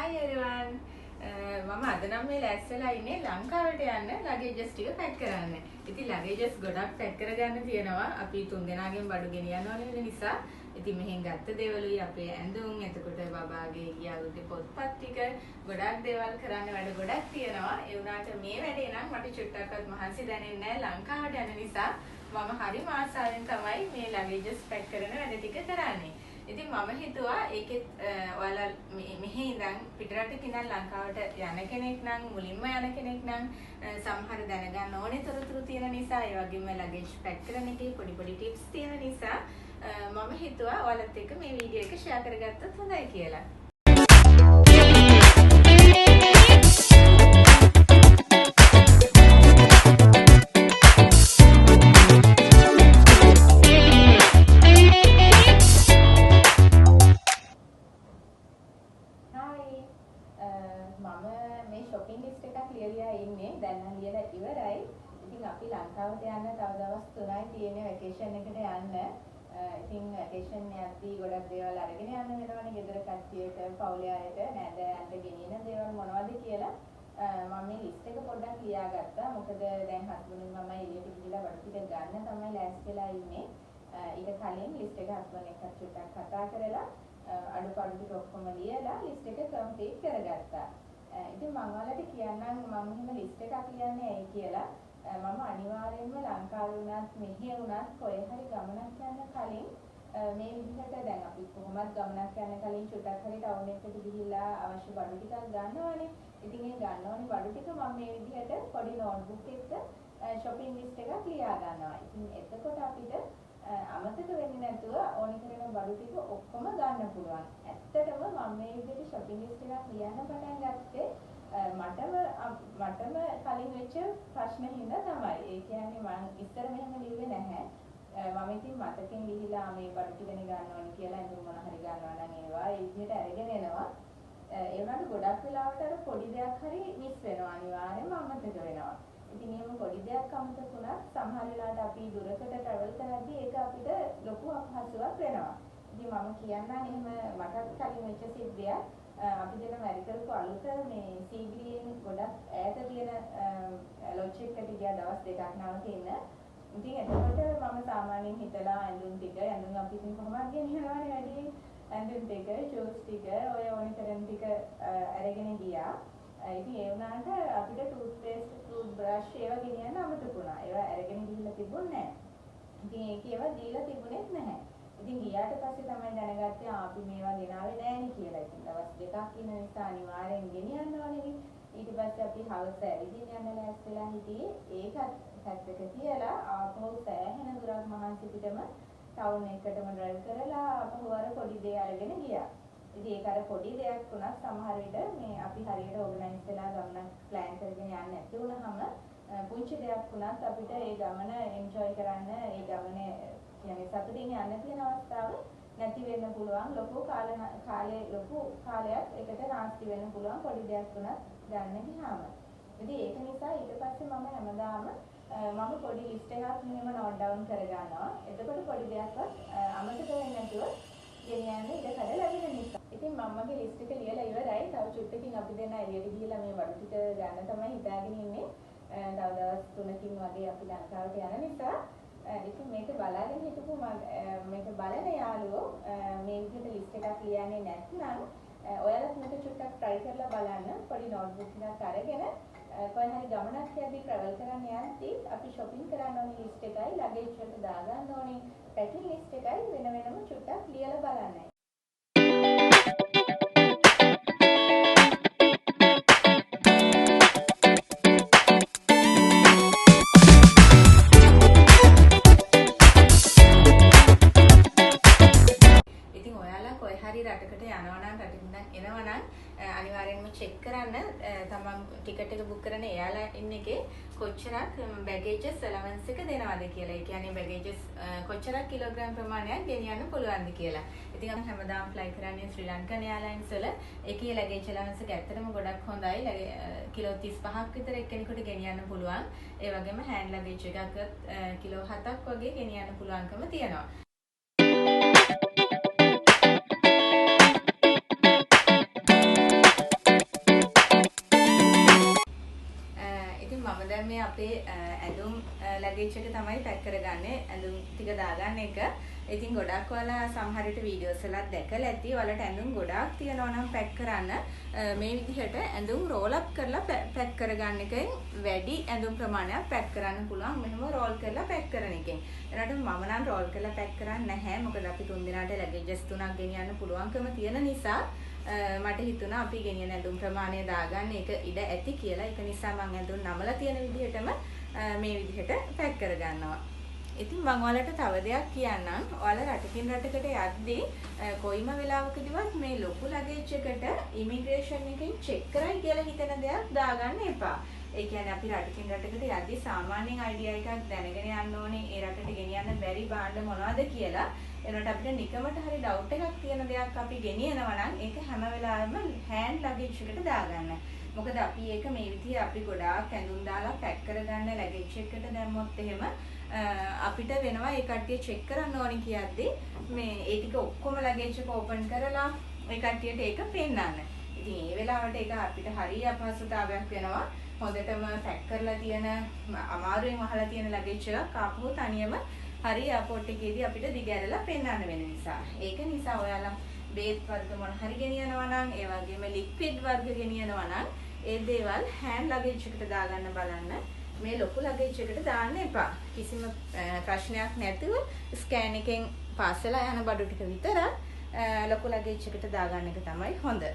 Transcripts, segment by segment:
Hi everyone. මම අද නම් මේ ලෑස්තිලා ඉන්නේ ලංකාවට යන්න ලගේජස් ටික පැක් කරන්න. ඉතින් ලගේජස් ගොඩක් පැක් කරගන්න තියෙනවා. අපි තුන් දෙනාගෙන් බඩු ගෙනියන්න ඕන වෙන නිසා. ඉතින් මෙහෙන් ගත්ත දේවලුයි අපේ ඇඳුම්, එතකොට බබාගේ ගියාගේ පොත්පත් ටික ගොඩක් දේවල් කරන්න වැඩ ගොඩක් තියෙනවා. ඒ වුණාට මේ වැඩේ නම් මට චුට්ටක්වත් මහන්සි දැනෙන්නේ නැහැ ලංකාවට යන නිසා. මම හරිම ආසාවෙන් තමයි මේ ලගේජස් පැක් කරන වැඩ ටික කරන්නේ. ඉතින් මම හිතුවා ඒකෙත් ඔයාලා මෙහි ඉඳන් පිටරටක ඉඳන් ලංකාවට යන කෙනෙක් නම් මුලින්ම යන කෙනෙක් නම් සමහර දැනගන්න ඕනේ තොරතුරු තියෙන නිසා ඒ වගේම ලගේජ් පැක් කරන එකේ පොඩි පොඩි ටිප්ස් තියෙන නිසා මම හිතුවා ඔයාලත් එක්ක මේ වීඩියෝ එක ෂෙයා කරගත්තොත් හොඳයි කියලා. මේ shopping list එකක් ලියලා ඉන්නේ. දැන් නම් ලියලා ඉවරයි. ඉතින් අපි ලංකාවට යන්න තව දවස් 3යි තියෙන්නේ vacation එකට යන්න. ඉතින් vacation යද්දී ගොඩක් දේවල් අරගෙන යන්න වෙනවනේ. ගෙදර කට්ටියට, පවුලේ අයට, නෑදෑයන්ට ගෙනියන දේවල් මොනවද කියලා මම මේ list එක පොඩ්ඩක් ලියාගත්තා. මොකද දැන් හස්බන්ඩ් මම එළියට ගිහිල්ලා වඩු ටික ගන්න තමයි ලෑස්තිලා ඉන්නේ. ඊට කලින් list එක හස්බන්ඩ් එක්ක චුට්ටක් කතා කරලා අඩුපාඩු ටික ඔක්කොම ලියලා list එක complete කරගත්තා. ඉතින් මම ඔයාලට කියන්නම් මම මෙහෙම ලිස්ට් එකක් ලියන්නේ ඇයි කියලා. මම අනිවාර්යයෙන්ම ලංකාවේ වුණත් මෙහෙ වුණත් කොහේ හරි ගමනක් යන්න කලින් මේ විදිහට දැන් අපි කොහොමද ගමනක් යන්න කලින් චුට්ටක් හරි ටවුන් එකට ගිහිල්ලා අවශ්‍ය බඩු ටිකක් ගන්නවනේ. ඉතින් ඒ ගන්න ඕනේ බඩු ටික මම මේ විදිහට පොඩි නෝට්බුක් එකක shopping list එකක් ලියා ගන්නවා. ඉතින් එතකොට අපිට අමතක වෙන්නේ නැතුව ඕනි කරන බඩු ටික ඔක්කොම ගන්න පුළුවන්. ඇත්තටම මම මේ විදිහට shopping list එකක් ලියන්න පටන් ගත්තේ මටම කලින් වෙච්ච ප්‍රශ්න හින්දා තමයි. ඒ කියන්නේ මම ඉස්සර මෙහෙම ලිව්වේ නැහැ. මම ඉතින් මතකෙන් ගිහිලා මේ බඩු ටිකනේ ගන්න ඕනි කියලා ඉතින් මොන හරි ගන්නවා නම් ඒවා ඒ විදිහට අරගෙන එනවා. ඒ වුණාට ගොඩක් වෙලාවට අර පොඩි දෙයක් හරි මිස් වෙනවා අනිවාර්යෙන්ම අමතක වෙනවා. ඉතින් එහෙම පොඩි දෙයක් අමතක වුණත් සමහර වෙලාවට අපි දුරකට ට්‍රැවල් කරද්දී ඒක අපිට ලොකු අපහසුයක් වෙනවා. ඉතින් මම කියන්නම් එහෙම මටත් කලින් වෙච්ච සිද්ධියක්. අපි දෙන වැඩ කරපු අලුත මේ සීග්‍රියෙන් ගොඩක් ඈත තියෙන ලොජ් එකට ගියා දවස් දෙකක් නවතින්න. ඉතින් එතකොට මම සාමාන්‍යයෙන් හිතලා ඇඳුම් අපි ඉතින් කොහොමද ගෙනියනවනේ වැඩි ඇඳුම් ටික, ෂූස් ටික, ඔය ඕනි කරන ටික අරගෙන ගියා. ඉතින් ඒ වුණාට අපිට ටූත්පේස්ට්, ටූත් බ්‍රෂ් ඒවා ගෙනියන්න අමතක වුණා. ඒවා අරගෙන ගිහිල්ලා තිබුණේ නැහැ. ඉතින් ඒකේ ඒවා දීලා තිබුණෙත් නැහැ. ඉතින් ගියාට පස්සේ තමයි දැනගත්තේ අපි මේවා ගෙනාවේ නෑනේ කියලා. ඉතින් දවස් දෙකක් ඉන්න නිසා අනිවාර්යෙන් ගෙනියන්න ඕනේ. ඊට පස්සේ අපි හවස ඇවිදින්න යන ලෑස්තිලා හිටියේ. ඒකත් පැත්තක තියලා ආපහු සෑහෙන දුරක් මහන්සි පිටම ටවුන් එකටම ඩ්‍රයිව් කරලා ආපහු අර පොඩි දේ අරගෙන ගියා. ඉතින් ඒක අර පොඩි දෙයක් වුණත් සමහර විට මේ අපි හරියට ඕගනයිස් වෙලා ගමනක් ප්ලෑන් කරගෙන යන්නේ නැති වුණාම පුංචි දෙයක් වුණත් අපිට ඒ ගමන එන්ජොයි කරන්න ඒ ගමනේ කියන්නේ සතුටින් යන්න තියෙන අවස්ථාව නැති වෙන්න පුළුවන්. ලොකු කාලයක් එකට නාස්ති වෙන්න පුළුවන් පොඩි දෙයක් වුණත් ගන්න ගියාම. ඉතින් ඒක නිසා ඊට පස්සේ මම හැමදාම මම පොඩි ලිස්ට් එකක් මෙහෙම නෝට් ඩවුන් කරගන්නවා. එතකොට පොඩි දෙයක්වත් අමතක වෙන්නේ නැතුව ගෙනියන්න ඉඩ කඩ ලැබෙන නිසා. ඉතින් මමගේ ලිස්ට් එක ලියලා ඉවරයි. තව චුට්ටකින් අපි දෙන්න එළියට ගිහිල්ලා මේ බඩු ටික ගන්න තමයි හිතාගෙන ඉන්නේ. තව දවස් 3කින් වගේ අපි ලංකාවට යන නිසා ඉතින් මේක බලාගෙන හිටපු මේක බලන යාළුවෝ මේ විදිහට ලිස්ට් එකක් ලියන්නේ නැත්නම් ඔයාලත් මේක චුට්ටක් try කරලා බලන්න. පොඩි නෝට්බුක් එකක් අරගෙන කොහේ හරි ගමනක් යද්දී travel කරන්න යද්දී අපි shopping කරන්න ඕනේ ලිස්ට් එකයි luggage වලට දාගන්න ඕනේ packing list එකයි වෙන වෙනම චුට්ටක් ලියලා බලන්න. රටකට යනවා නම් රටින් එනවා නම් අනිවාර්යෙන්ම චෙක් කරන්න තමන් ටිකට් එක බුක් කරන එයාලයින් එකේ කොච්චරක් බැගේජස් allowance එක දෙනවද කියලා. ඒ කියන්නේ බැගේජස් කොච්චරක් කිලෝග්‍රෑම් ප්‍රමාණයක් ගෙනියන්න පුළුවන්ද කියලා. ඉතින් අපි හැමදාම ෆ්ලයි කරන්නේ ශ්‍රී ලංකන් එයාලයින්ස් වල. ඒකේ ලැගේජ් allowance එක ඇත්තටම ගොඩක් හොඳයි. කිලෝ 35ක් විතර එක්කෙනෙකුට ගෙනියන්න පුළුවන්. ඒ වගේම හෑන්ඩ් ලැගේජ් එකක් කිලෝ 7ක් වගේ ගෙනියන්න පුළුවන්කම තියෙනවා. අපේ ඇඳුම් ලගේජ් එක තමයි පැක් කරගන්නේ. ඇඳුම් ටික දාගන්න එක. ඉතින් ගොඩක් ඔයාලා සමහර විට වීඩියෝස් වලත් දැකලා ඇති. ඔයාලට ඇඳුම් ගොඩාක් තියෙනවා නම් පැක් කරන්න මේ විදිහට ඇඳුම් රෝල් අප් කරලා පැක් කරගන්න එකෙන් වැඩි ඇඳුම් ප්‍රමාණයක් පැක් කරන්න පුළුවන්. මෙහෙම රෝල් කරලා පැක් කරන එකෙන්. එනකොට මම නම් රෝල් කරලා පැක් කරන්නේ නැහැ. මොකද අපි 3 දිනකට ලගේජස් 3ක් ගෙනියන්න පුළුවන්කම තියෙන නිසා මට හිතුණා අපි ගෙනියන ඇඳුම් ප්‍රමාණය දාගන්න ඒක ඉඩ ඇති කියලා. ඒක නිසා මම ඇඳුම් නමලා තියෙන විදිහටම මේ විදිහට පැක් කරගන්නවා. ඉතින් මම ඔයාලට තව දෙයක් කියන්නම්. ඔයාලා රටකින් රටකට යද්දී කොයිම වෙලාවකදීවත් මේ ලොකු ලගේජ් එකට ඉමිග්‍රේෂන් එකෙන් චෙක් කරයි කියලා හිතන දෙයක් දාගන්න එපා. ඒ කියන්නේ අපි රටකින් රටකට යද්දී සාමාන්‍යයෙන් අයිඩියා එකක් දැනගෙන යන්න ඕනේ. ඒ රටට ගෙනියන්න බැරි භාණ්ඩ මොනවද කියලා. එනකොට අපිට නිකමට හරි ඩවුට් එකක් තියෙන දෙයක් අපි ගෙනියනවා නම් ඒක හැම වෙලාවෙම හෑන්ඩ් ලගේජ් එකට දාගන්න. මොකද අපි ඒක මේ විදිහේ අපි ගොඩාක් ඇඳුම් දාලා පැක් කරගන්න ලගේජ් එකට දැම්මොත් එහෙම අපිට වෙනවා ඒ කට්ටිය චෙක් කරන්න ඕනි කියද්දි මේ ඒ ටික ඔක්කොම ලගේජ් එක ඕපන් කරලා ඒ කට්ටියට ඒක පෙන්නන්න. ඉතින් ඒ වෙලාවට ඒක අපිට හරිය අපහසුතාවයක් වෙනවා. හොඳටම පැක් කරලා තියෙන අමාරුවෙන් වහලා තියෙන ලගේජ් එකක් ආපහු තනියම හරි එයාපෝට් එකේදී අපිට දිගැරලා පෙන්නන්න වෙන නිසා. ඒක නිසා ඔයාලා බේත් වර්ග මොන හරි ගෙනියනවා නම් ඒ වගේම ලික්විඩ් වර්ග ගෙනියනවා නම් ඒ දේවල් හෑන්ඩ් ලගේජ් එකට දාගන්න බලන්න. මේ ලොකු ලගේජ් එකට දාන්න එපා. කිසිම ප්‍රශ්නයක් නැතුව ස්කෑන් එකෙන් පාස් වෙලා යන බඩු ටික විතර ලොකු ලගේජ් එකට දාගන්න එක තමයි හොඳ.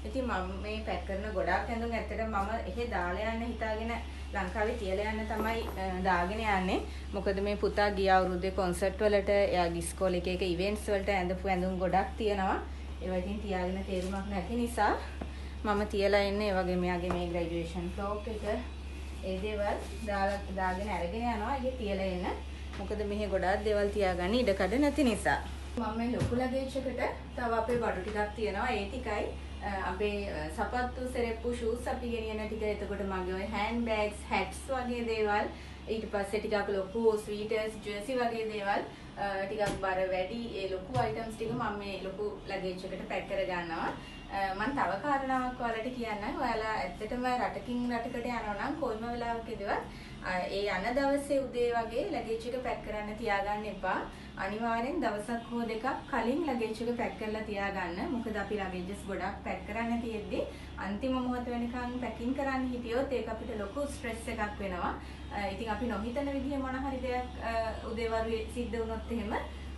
ඉතින් මම මේ පැක් කරන ගොඩාක් ඇඳුම් ඇත්තටම මම එහෙ දාලා යන්න හිතාගෙන ලංකාවේ තියලා යන්න තමයි දාගෙන යන්නේ. මොකද මේ පුතා ගිය අවුරුද්දේ කොන්සර්ට් වලට එයාගේ ඉස්කෝලේ එක ඉවෙන්ට්ස් වලට ඇඳපු ඇඳුම් ගොඩක් තියෙනවා. ඒවා ඉතින් තියාගෙන තේරුමක් නැති නිසා මම තියලා ඉන්නේ. ඒ වගේ මෙයාගේ මේ ග්‍රැජුවේෂන් ෆ්ලෝක් එක ඒ දේවල් දාගෙන අරගෙන යනවා. ඒක තියලා එන්න. මොකද මෙහි ගොඩාක් දේවල් තියාගන්න ඉඩකඩ නැති නිසා. මම මේ ලොකු ලගේජ් එකට තව අපේ බඩු ටිකක් තියෙනවා. ඒ ටිකයි අපේ සපත්තු සෙරෙප්පු ෂූස් අපි ගෙනියන ටික. එතකොට මගේ ඔය හෑන්ඩ් බෑග්ස් හැට්ස් වගේ දේවල් ඊට පස්සේ ටිකක් ලොකු ස්වීටර්ස් ජර්සි වගේ දේවල් ටිකක් බර වැඩි ඒ ලොකු අයිටම්ස් ටික මම මේ ලොකු ලගේජ් එකට පැක් කර ගන්නවා. මම තව කාරණාවක් ඔයාලට කියන්නම්. ඔයාලා ඇත්තටම රටකින් රටකට යනවා නම් කොයිම වෙලාවකදීවත් ඒ යන දවසේ උදේ වගේ ලගේජ් එක පැක් කරන්න තියාගන්න එපා. අනිවාර්යෙන් දවසක් හෝ දෙකක් කලින් ලගේජ් එක පැක් කරලා තියාගන්න. මොකද අපි ලගේජස් ගොඩක් පැක් කරන්න තියෙද්දි අන්තිම මොහොත වෙනකන් පැකින් කරන්න හිටියොත් ඒක අපිට ලොකු ස්ට්‍රෙස් එකක් වෙනවා. ඉතින් අපි නොහිතන විදිහේ මොන හරි දෙයක් උදේවරුේ සිද්ධ වුණොත් එහෙම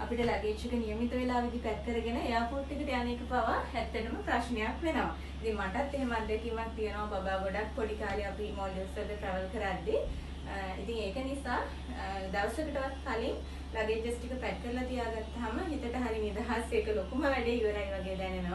අපිට ලගේජ් එක નિયમિત වෙලාවෙදි පැක් කරගෙන එයාපෝට් එකට යන එක පවා ඇත්තටම ප්‍රශ්නයක් වෙනවා. ඉතින් මටත් එහෙම අත්දැකීමක් තියෙනවා. බබා ගොඩක් පොඩි කාලේ අපි මොල්ඩිව්ස් වලට ට්‍රැවල් කරද්දී ඉතින් ඒක නිසා දවසකටවත් කලින් ලගේජස් ටික පැක් කරලා තියාගත්තාම හිතට හරි නිදහස්. ඒක ලොකුම වැඩේ ඉවරයි වගේ දැනෙනවා.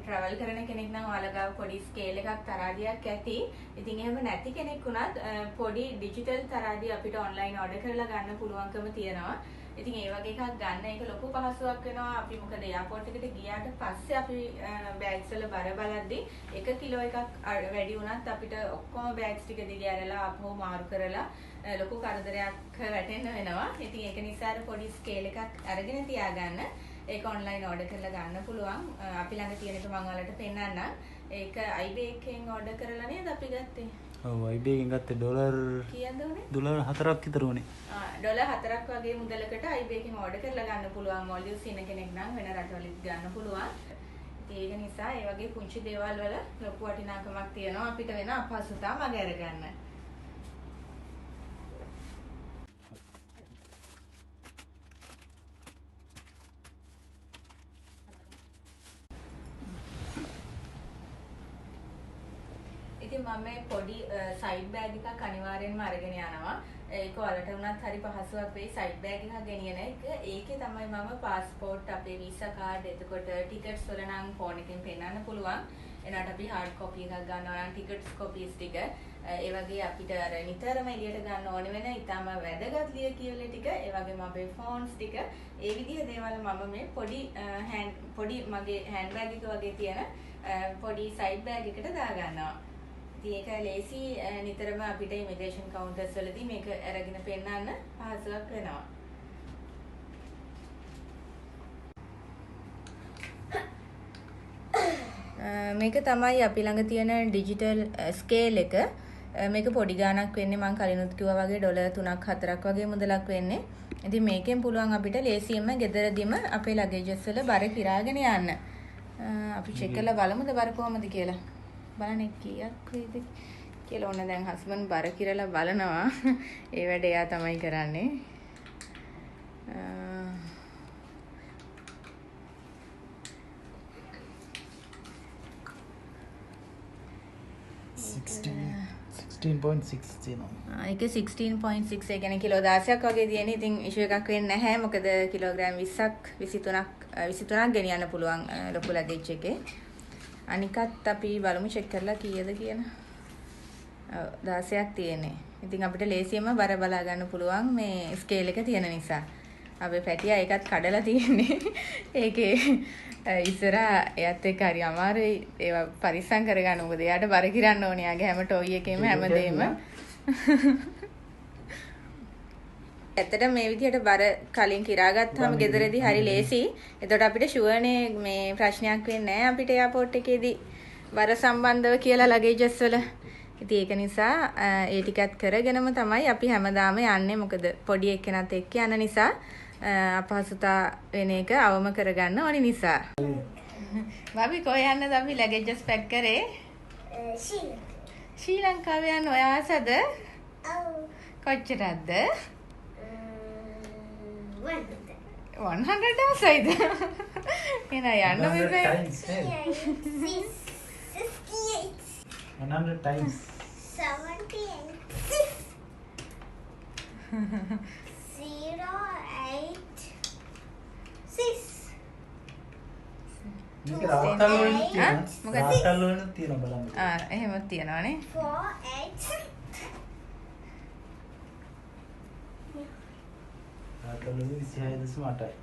ට්‍රැවල් කරන කෙනෙක් නම් ඔයාලා ගාව පොඩි ස්කේල් එකක් තරාදියක් ඇති. ඉතින් එහෙම නැති කෙනෙක් වුණත් පොඩි ඩිජිටල් තරාදිය අපිට ඔන්ලයින් ඕඩර් කරලා ගන්න පුළුවන්කම තියෙනවා. ඉතින් ඒ වගේ එකක් ගන්න එක ලොකු පහසුවක් වෙනවා. අපි මොකද එයාපෝට් එකට ගියාට පස්සේ අපි බෑග්ස් වල බර බලද්දී 1 කිලෝ එකක් වැඩි වුණත් අපිට ඔක්කොම බෑග්ස් ටික දිගහැරලා ආපහු මාරු කරලා ලොකු කරදරයක් වැටෙන්න වෙනවා. ඉතින් ඒක නිසා පොඩි ස්කේල් එකක් අරගෙන තියාගන්න. ඒක ඔන්ලයින් ඕඩර් කරලා ගන්න පුළුවන්. අපි ළඟ තියෙන එක මම ඔයාලට පෙන්නන්නම්. ඒක eBay එකෙන් ඕඩර් කරලා නේද අපි ගත්තේ? ඔව් eBay එකෙන් ගත්තේ ඩොලර් කීයද උනේ? ඩොලර් 4ක් විතර උනේ. ඩොලර් 4ක් වගේ මුදලකට eBay එකෙන් ඕඩර් කරලා ගන්න පුළුවන්. මොල්ඩිව්ස් ඉන්න කෙනෙක් නම් වෙන රටවලින් ගන්න පුළුවන්. ඒක නිසා ඒ වගේ පුංචි දේවල් වල ලොකු වටිනාකමක් තියෙනවා. අපිට වෙන අපහසුතාව මග අරගන්න. ඉතින් මම මේ පොඩි සයිඩ් බෑග් එකක් අනිවාර්යෙන්ම අරගෙන යනවා. ඒක ඔයාලට උනත් හරි පහසුවක් වෙයි සයිඩ් බෑග් එකක් ගෙනියන එක. ඒකේ තමයි මම પાස්පෝර්ට්, අපේ වීසා කාඩ්, එතකොට ටිකට්ස් වල නම් ෆෝන් එකෙන් පෙන්නන්න පුළුවන්. එනකට අපි හાર્ඩ් කොපි එකක් ගන්නවා නම් ටිකට්ස් කොපීස් ටික ඒ වගේ අපිට අර නිතරම එළියට ගන්න ඕන වෙන ඊටම වැදගත් ලියකියවිලි ටික, ඒ වගේම අපේ ෆෝන්ස් ටික, ඒ විදිහ දේවල් මම මේ පොඩි මගේ හෑන්ඩ් බෑග් එක වගේ තියෙන පොඩි සයිඩ් බෑග් එකට දාගන්නවා. ඉතින් ඒක ලේසි නිතරම අපිට ඉමිග්‍රේෂන් කවුන්ටර්ස් වලදී මේක අරගෙන පෙන්නන්න පහසුවක් වෙනවා. මේක තමයි අපි ළඟ තියෙන ඩිජිටල් ස්කේල් එක. මේක පොඩි ගාණක් වෙන්නේ මම කලිනුත් කිව්වා වගේ ඩොලර් 3ක් 4ක් වගේ මුදලක් වෙන්නේ. ඉතින් මේකෙන් පුළුවන් අපිට ලේසියෙන්ම ගෙදරදීම අපේ ලගේජස් වල බර කිරාගෙන යන්න. අපි චෙක් කරලා බලමුද බර කොහමද කියලා. බලන්න කීයක් වේද කියලා. ඕන දැන් හස්බන්ඩ් බර කිරලා බලනවා. ඒ වැඩේ එයා තමයි කරන්නේ. 16.6 තියෙනවා. ඒක 16.6 ඒ කියන්නේ කිලෝ 16ක් වගේ තියෙන. ඉතින් ඉෂුව එකක් වෙන්නේ නැහැ. මොකද කිලෝග්‍රෑම් 20ක් 23ක් ගෙනියන්න පුළුවන් ලොකු ලගේජ් එකේ. අනිකත් අපි බලමු චෙක් කරලා කීයද කියලා. 16ක් තියෙන්නේ. ඉතින් අපිට ලේසියෙන්ම බර බලා ගන්න පුළුවන් මේ ස්කේල් එක තියෙන නිසා. අපේ පැටියා ඒකත් කඩලා තියෙන්නේ. ඒකේ ඉස්සරහා එයත් එක්ක හරි අමාරුයි ඒවා පරිස්සම් කරගන්න. මොකද එයාට බර කිරන්න ඕනේ. යාගේ හැම ටොයි එකේම හැමදේම. ඇත්තට මේ විදිහට බර කලින් කිරාගත්තාම ගෙදරදී හරි ලේසි. එතකොට අපිට ෂුවර්නේ මේ ප්‍රශ්නයක් වෙන්නේ නැහැ අපිට එයාපෝට් එකේදී බර සම්බන්ධව කියලා ලගේජස් වල. ඉතින් ඒක නිසා ඒ ටිකත් කරගෙනම තමයි අපි හැමදාම යන්නේ. මොකද පොඩි එක්කෙනත් එක්ක යන නිසා අපහසුතා වෙන එක අවම කරගන්න ඕනි නිසා. බබි කොහේ යන්නද අපි ලගේජස් පැක් කරේ? ශ්‍රී ලංකාවේ යන්න ඔය ආසද? ඔව්. කොච්චරද? 100 ආසයිද? එන යන්න මෙපේ. 100 times. 78. 086. මේක රාත්තල් වලින් තියෙනවා. මොකද? රාත්තල් වලින් තියෙනවා බලන්න. එහෙම තියනවානේ. 48. රාත්තල් වලින් 26.8යි.